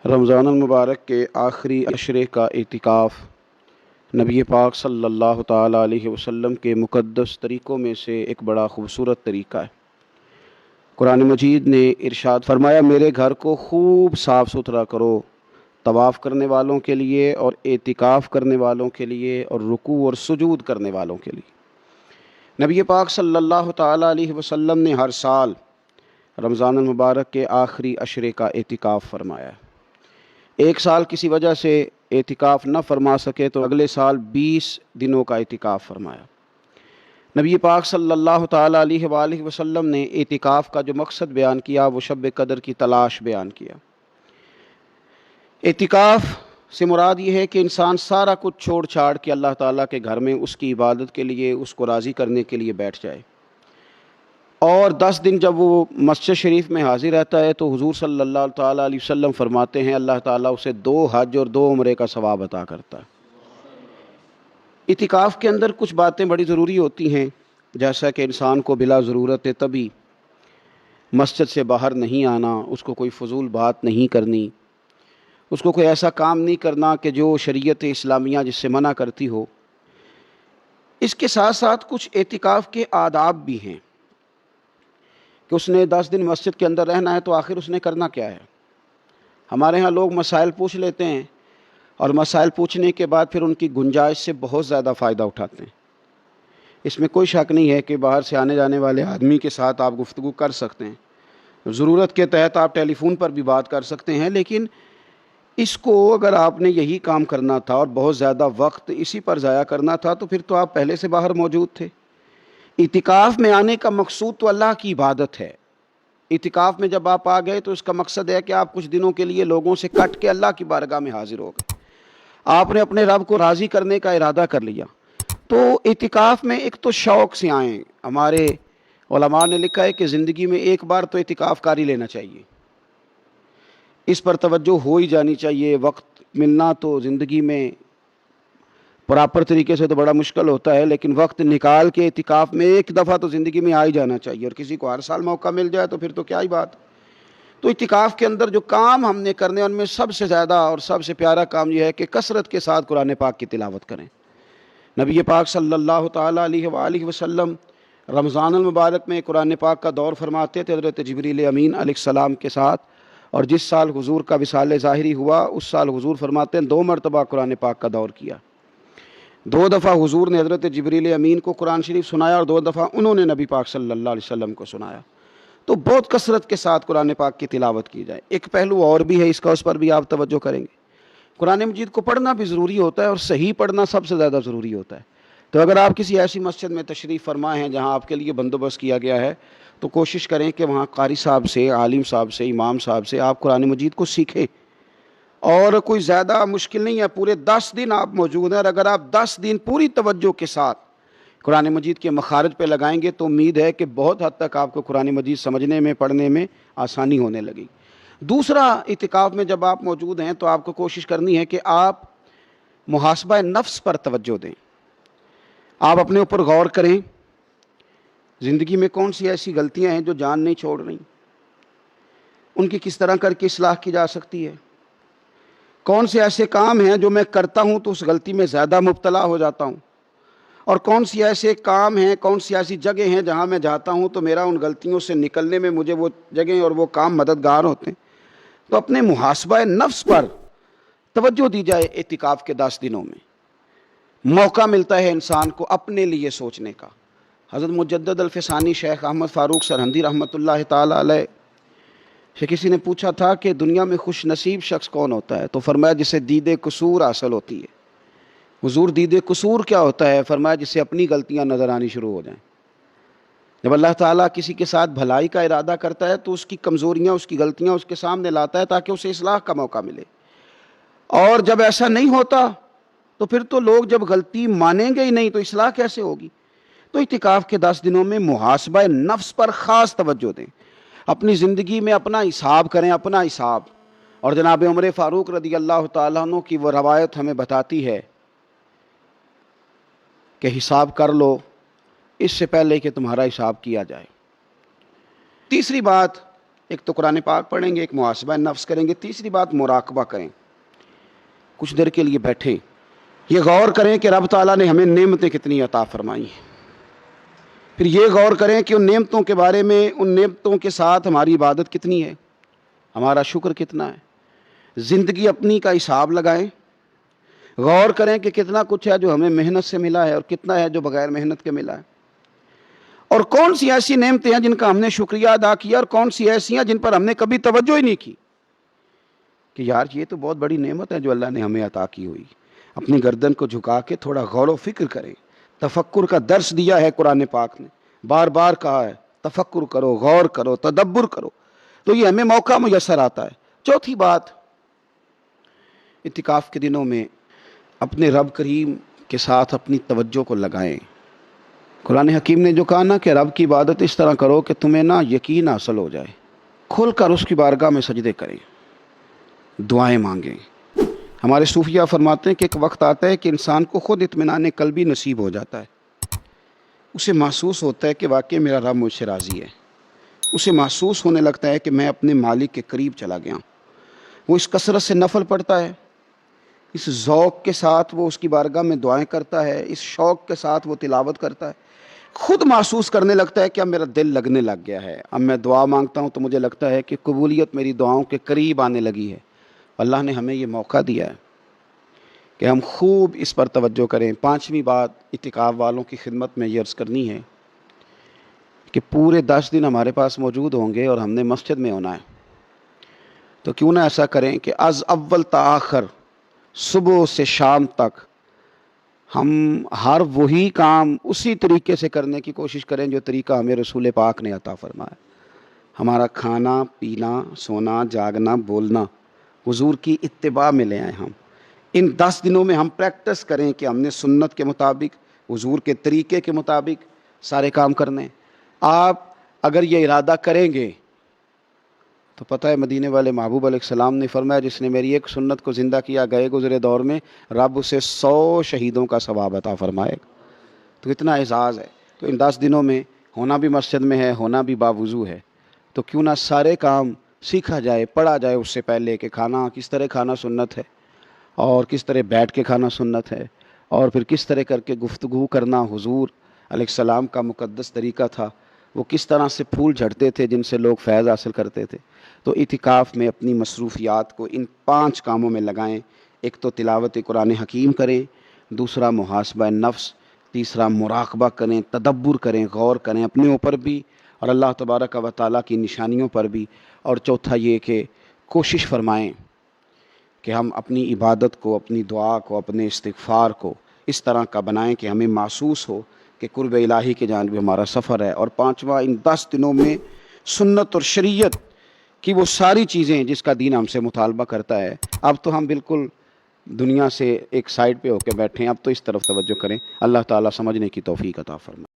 رمضان المبارک کے آخری عشرے کا اعتکاف نبی پاک صلی اللہ تعالیٰ علیہ وسلم کے مقدس طریقوں میں سے ایک بڑا خوبصورت طریقہ ہے۔ قرآن مجید نے ارشاد فرمایا، میرے گھر کو خوب صاف ستھرا کرو، طواف کرنے والوں کے لیے اور اعتکاف کرنے والوں کے لیے اور رکوع اور سجود کرنے والوں کے لیے۔ نبی پاک صلی اللہ تعالیٰ علیہ وسلم نے ہر سال رمضان المبارک کے آخری عشرے کا اعتکاف فرمایا ہے۔ ایک سال کسی وجہ سے اعتکاف نہ فرما سکے تو اگلے سال 20 دنوں کا اعتکاف فرمایا۔ نبی پاک صلی اللہ تعالیٰ علیہ وآلہ وسلم نے اعتکاف کا جو مقصد بیان کیا وہ شب قدر کی تلاش بیان کیا۔ اعتکاف سے مراد یہ ہے کہ انسان سارا کچھ چھوڑ چھاڑ کے اللہ تعالیٰ کے گھر میں اس کی عبادت کے لیے، اس کو راضی کرنے کے لیے بیٹھ جائے، اور 10 دن جب وہ مسجد شریف میں حاضر رہتا ہے تو حضور صلی اللہ تعالیٰ علیہ وسلم فرماتے ہیں اللہ تعالیٰ اسے 2 حج اور 2 عمرے کا ثواب عطا کرتا ہے۔ اعتکاف کے اندر کچھ باتیں بڑی ضروری ہوتی ہیں، جیسا کہ انسان کو بلا ضرورت طبی مسجد سے باہر نہیں آنا، اس کو کوئی فضول بات نہیں کرنی، اس کو کوئی ایسا کام نہیں کرنا کہ جو شریعت اسلامیہ جس سے منع کرتی ہو۔ اس کے ساتھ ساتھ کچھ اعتکاف کے آداب بھی ہیں کہ اس نے 10 دن مسجد کے اندر رہنا ہے تو آخر اس نے کرنا کیا ہے۔ ہمارے ہاں لوگ مسائل پوچھ لیتے ہیں اور مسائل پوچھنے کے بعد پھر ان کی گنجائش سے بہت زیادہ فائدہ اٹھاتے ہیں۔ اس میں کوئی شک نہیں ہے کہ باہر سے آنے جانے والے آدمی کے ساتھ آپ گفتگو کر سکتے ہیں، ضرورت کے تحت آپ ٹیلی فون پر بھی بات کر سکتے ہیں، لیکن اس کو اگر آپ نے یہی کام کرنا تھا اور بہت زیادہ وقت اسی پر ضائع کرنا تھا تو پھر تو آپ پہلے سے باہر موجود تھے۔ اعتکاف میں آنے کا مقصود تو اللہ کی عبادت ہے۔ اعتکاف میں جب آپ آ گئے تو اس کا مقصد ہے کہ آپ کچھ دنوں کے لیے لوگوں سے کٹ کے اللہ کی بارگاہ میں حاضر ہو گئے، آپ نے اپنے رب کو راضی کرنے کا ارادہ کر لیا۔ تو اعتکاف میں ایک تو شوق سے آئیں۔ ہمارے علماء نے لکھا ہے کہ زندگی میں ایک بار تو اعتکاف کاری لینا چاہیے، اس پر توجہ ہو ہی جانی چاہیے۔ وقت ملنا تو زندگی میں پراپر طریقے سے تو بڑا مشکل ہوتا ہے، لیکن وقت نکال کے اعتکاف میں ایک دفعہ تو زندگی میں آ ہی جانا چاہیے، اور کسی کو ہر سال موقع مل جائے تو پھر تو کیا ہی بات۔ تو اعتکاف کے اندر جو کام ہم نے کرنے ان میں سب سے زیادہ اور سب سے پیارا کام یہ ہے کہ کثرت کے ساتھ قرآن پاک کی تلاوت کریں۔ نبی پاک صلی اللہ تعالیٰ علیہ وآلہ وسلم رمضان المبارک میں قرآن پاک کا دور فرماتے تھے حضرت جبریل امین علیہ السلام کے ساتھ، اور جس سال حضور کا وصال ظاہری ہوا اس سال حضور فرماتے ہیں 2 مرتبہ قرآن پاک کا دور کیا۔ 2 دفعہ حضور نے حضرت جبریل امین کو قرآن شریف سنایا اور 2 دفعہ انہوں نے نبی پاک صلی اللہ علیہ وسلم کو سنایا۔ تو بہت کثرت کے ساتھ قرآن پاک کی تلاوت کی جائے۔ ایک پہلو اور بھی ہے اس کا، اس پر بھی آپ توجہ کریں گے۔ قرآن مجید کو پڑھنا بھی ضروری ہوتا ہے اور صحیح پڑھنا سب سے زیادہ ضروری ہوتا ہے۔ تو اگر آپ کسی ایسی مسجد میں تشریف فرما ہیں جہاں آپ کے لیے بندوبست کیا گیا ہے تو کوشش کریں کہ وہاں قاری صاحب سے، عالم صاحب سے، امام صاحب سے آپ قرآن مجید کو سیکھیں، اور کوئی زیادہ مشکل نہیں ہے۔ پورے 10 دن آپ موجود ہیں، اور اگر آپ 10 دن پوری توجہ کے ساتھ قرآن مجید کے مخارج پہ لگائیں گے تو امید ہے کہ بہت حد تک آپ کو قرآن مجید سمجھنے میں، پڑھنے میں آسانی ہونے لگی۔ دوسرا، اعتکاف میں جب آپ موجود ہیں تو آپ کو کوشش کرنی ہے کہ آپ محاسبہ نفس پر توجہ دیں۔ آپ اپنے اوپر غور کریں، زندگی میں کون سی ایسی غلطیاں ہیں جو جان نہیں چھوڑ رہی، ان کی کس طرح کر کے اصلاح کی جا سکتی ہے۔ کون سے ایسے کام ہیں جو میں کرتا ہوں تو اس غلطی میں زیادہ مبتلا ہو جاتا ہوں، اور کون سی ایسے کام ہیں، کون سی ایسی جگہ ہیں جہاں میں جاتا ہوں تو میرا ان غلطیوں سے نکلنے میں مجھے وہ جگہیں اور وہ کام مددگار ہوتے ہیں۔ تو اپنے محاسبہ نفس پر توجہ دی جائے۔ اعتکاف کے 10 دنوں میں موقع ملتا ہے انسان کو اپنے لیے سوچنے کا۔ حضرت مجدد الفسانی شیخ احمد فاروق سرہندی رحمۃ اللہ تعالیٰ علیہ سے کسی نے پوچھا تھا کہ دنیا میں خوش نصیب شخص کون ہوتا ہے، تو فرمایا جسے دید قصور حاصل ہوتی ہے۔ حضور دید قصور کیا ہوتا ہے؟ فرمایا جسے اپنی غلطیاں نظر آنی شروع ہو جائیں۔ جب اللہ تعالیٰ کسی کے ساتھ بھلائی کا ارادہ کرتا ہے تو اس کی کمزوریاں، اس کی غلطیاں اس کے سامنے لاتا ہے تاکہ اسے اصلاح کا موقع ملے، اور جب ایسا نہیں ہوتا تو پھر تو لوگ جب غلطی مانیں گے ہی نہیں تو اصلاح کیسے ہوگی۔ تو اعتکاف کے 10 دنوں میں محاسبہ نفس پر خاص توجہ دیں، اپنی زندگی میں اپنا حساب کریں، اپنا حساب۔ اور جناب عمر فاروق رضی اللہ تعالیٰ عنہ کی وہ روایت ہمیں بتاتی ہے کہ حساب کر لو اس سے پہلے کہ تمہارا حساب کیا جائے۔ تیسری بات ایک تو قرآن پاک پڑھیں گے، ایک محاسبہ نفس کریں گے، تیسری بات مراقبہ کریں، کچھ دیر کے لیے بیٹھیں، یہ غور کریں کہ رب تعالیٰ نے ہمیں نعمتیں کتنی عطا فرمائی ہیں، پھر یہ غور کریں کہ ان نعمتوں کے بارے میں، ان نعمتوں کے ساتھ ہماری عبادت کتنی ہے، ہمارا شکر کتنا ہے، زندگی اپنی کا حساب لگائیں، غور کریں کہ کتنا کچھ ہے جو ہمیں محنت سے ملا ہے اور کتنا ہے جو بغیر محنت کے ملا ہے، اور کون سی ایسی نعمتیں ہیں جن کا ہم نے شکریہ ادا کیا اور کون سی ایسی ہیں جن پر ہم نے کبھی توجہ ہی نہیں کی کہ یار یہ تو بہت بڑی نعمت ہے جو اللہ نے ہمیں عطا کی ہوئی۔ اپنی گردن کو جھکا کے تھوڑا غور و فکر کریں، تفکر کا درس دیا ہے قرآن پاک نے، بار بار کہا ہے تفکر کرو، غور کرو، تدبر کرو، تو یہ ہمیں موقع میسر آتا ہے۔ چوتھی بات، اعتکاف کے دنوں میں اپنے رب کریم کے ساتھ اپنی توجہ کو لگائیں۔ قرآن حکیم نے جو کہا نا کہ رب کی عبادت اس طرح کرو کہ تمہیں نا یقین حاصل ہو جائے، کھل کر اس کی بارگاہ میں سجدے کریں، دعائیں مانگیں۔ ہمارے صوفیہ فرماتے ہیں کہ ایک وقت آتا ہے کہ انسان کو خود اطمینان قلبی نصیب ہو جاتا ہے، اسے محسوس ہوتا ہے کہ واقعی میرا رب مجھ سے راضی ہے، اسے محسوس ہونے لگتا ہے کہ میں اپنے مالک کے قریب چلا گیا ہوں۔ وہ اس کثرت سے نفل پڑھتا ہے، اس ذوق کے ساتھ وہ اس کی بارگاہ میں دعائیں کرتا ہے، اس شوق کے ساتھ وہ تلاوت کرتا ہے، خود محسوس کرنے لگتا ہے کہ اب میرا دل لگنے لگ گیا ہے، اب میں دعا مانگتا ہوں تو مجھے لگتا ہے کہ قبولیت میری دعاؤں کے قریب آنے لگی ہے۔ اللہ نے ہمیں یہ موقع دیا ہے کہ ہم خوب اس پر توجہ کریں۔ پانچویں بات اعتکاف والوں کی خدمت میں یہ عرض کرنی ہے کہ پورے 10 دن ہمارے پاس موجود ہوں گے اور ہم نے مسجد میں ہونا ہے، تو کیوں نہ ایسا کریں کہ از اول تا آخر، صبح سے شام تک ہم ہر وہی کام اسی طریقے سے کرنے کی کوشش کریں جو طریقہ ہمیں رسول پاک نے عطا فرمایا۔ ہمارا کھانا، پینا، سونا، جاگنا، بولنا حضور کی اتباع میں لے آئیں۔ ہم ان 10 دنوں میں ہم پریکٹس کریں کہ ہم نے سنت کے مطابق، حضور کے طریقے کے مطابق سارے کام کرنے۔ آپ اگر یہ ارادہ کریں گے تو پتہ ہے مدینے والے محبوب علیہ السلام نے فرمایا جس نے میری ایک سنت کو زندہ کیا گئے گزرے دور میں، رب اسے 100 شہیدوں کا ثواب عطا فرمائے گا۔ تو اتنا اعزاز ہے۔ تو ان 10 دنوں میں ہونا بھی مسجد میں ہے، ہونا بھی باوضو ہے، تو کیوں نہ سارے کام سیکھا جائے، پڑھا جائے اس سے پہلے کہ کھانا کس طرح کھانا سنت ہے، اور کس طرح بیٹھ کے کھانا سنت ہے، اور پھر کس طرح کر کے گفتگو کرنا حضور علیہ السلام کا مقدس طریقہ تھا، وہ کس طرح سے پھول جھڑتے تھے جن سے لوگ فیض حاصل کرتے تھے۔ تو اعتکاف میں اپنی مصروفیات کو ان 5 کاموں میں لگائیں۔ ایک تو تلاوت قرآن حکیم کریں، دوسرا محاسبہ نفس، تیسرا مراقبہ کریں، تدبر کریں، غور کریں اپنے اوپر بھی اور اللہ تبارک و تعالیٰ کی نشانیوں پر بھی، اور چوتھا یہ کہ کوشش فرمائیں کہ ہم اپنی عبادت کو، اپنی دعا کو، اپنے استغفار کو اس طرح کا بنائیں کہ ہمیں محسوس ہو کہ قرب الہی کے جانب ہمارا سفر ہے۔ اور پانچواں، ان 10 دنوں میں سنت اور شریعت کی وہ ساری چیزیں جس کا دین ہم سے مطالبہ کرتا ہے، اب تو ہم بالکل دنیا سے ایک سائڈ پہ ہو کے بیٹھے ہیں، اب تو اس طرف توجہ کریں۔ اللہ تعالیٰ سمجھنے کی توفیق عطا فرمائے۔